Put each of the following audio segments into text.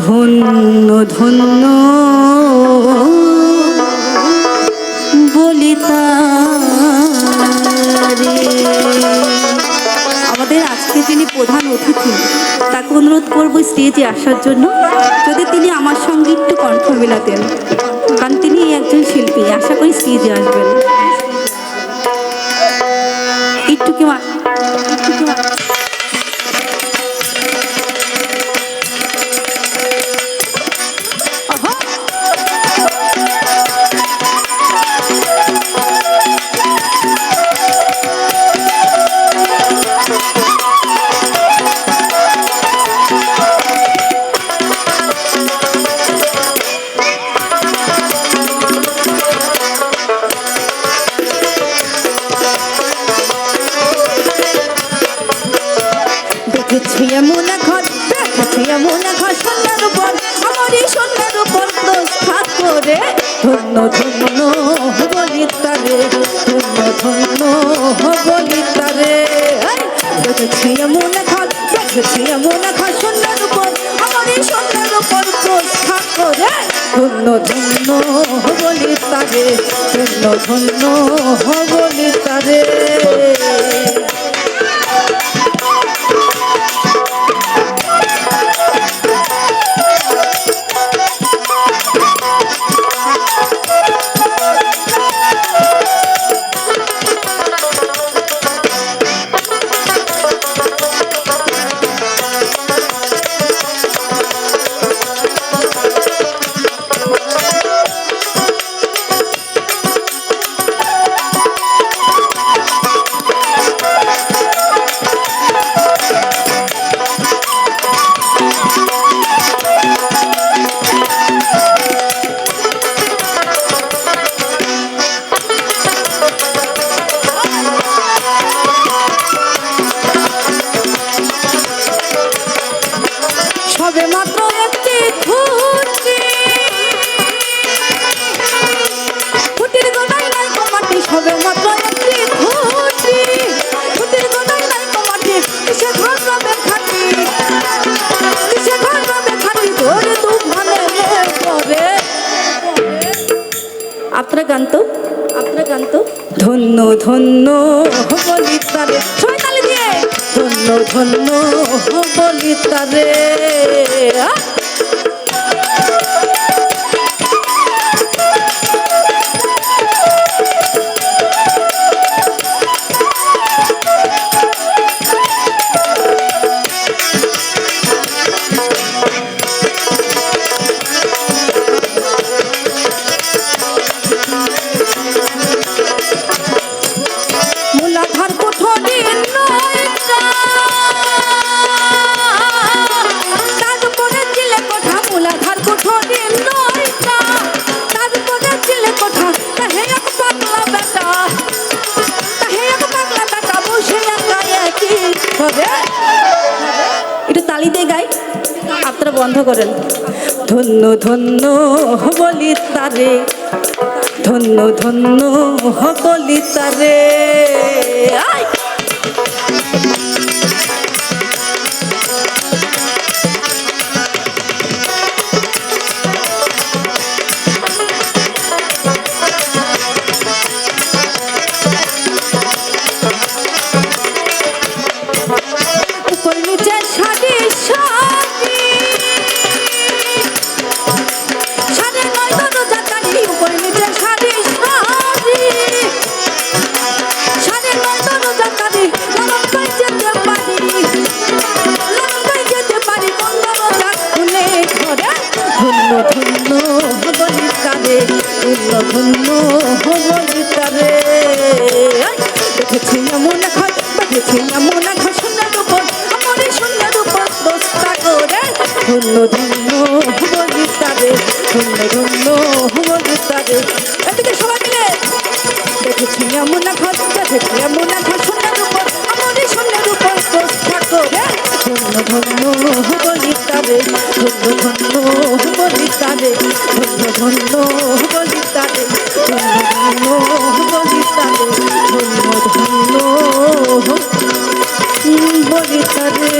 ধন্য ধন্য বলিতারে। আমাদের আজকে যিনি প্রধান অতিথি তাকে অনুরোধ করবো স্টেজে আসার জন্য, যদি তিনি আমার সঙ্গে একটু কণ্ঠ মেলাতেন, কারণ তিনি একজন শিল্পী। আশা করি স্টেজে আসবেন। একটু কেউ ধন্য ধন্য বলিতারে, ধন্য ধন্য বলিতারে। দেখেছি এমন এখন, দেখেছি এমন এখন সোনার উপর, আমার এই সোনার উপর প্রস্থান করে। ধন্য ধন্য বলিতারে, ধন্য ধন্য বলিতারে। আপনারা গান তো, আপনারা গান তো। ধন্য ধন্য বলিতারে, সবাই তালি দিয়ে। ধন্য ধন্য বলিতারে। একটু তালি দিয়ে গাই, আপনারা বন্ধ করেন। ধন্য ধন্য বলিতারে, ধন্য ধন্য বলিতারে। ধন্য বলিতারে। দেখেছি এমন এখন, দেখেছি এমন এখন সোনার উপর, আমার এই সোনার উপর প্রস্তা করে। ধন্য ধন্য বলিতারে, ধন্য ধন্য বলিতারে। এদিকে সবাই মিলে। দেখেছি এমন এখন, দেখেছি এমন এখন সোনার উপর, আমার এই সোনার উপর প্রস্তা করে। ধন্য ধন্য বলিতারে, ধন্য ধন্য বলিতারে, ধন্য ধন্য বলিতারে, ধন্য ধন্য বলিতারে, ধন্য ধন্য বলিতারে।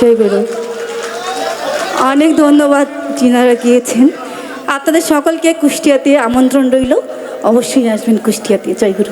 জয় গুরু। অনেক ধন্যবাদ যিনারা গিয়েছেন। আপনাদের সকলকে কুষ্টিয়াতে আমন্ত্রণ রইল, অবশ্যই আসবেন কুষ্টিয়াতে। জয় গুরু।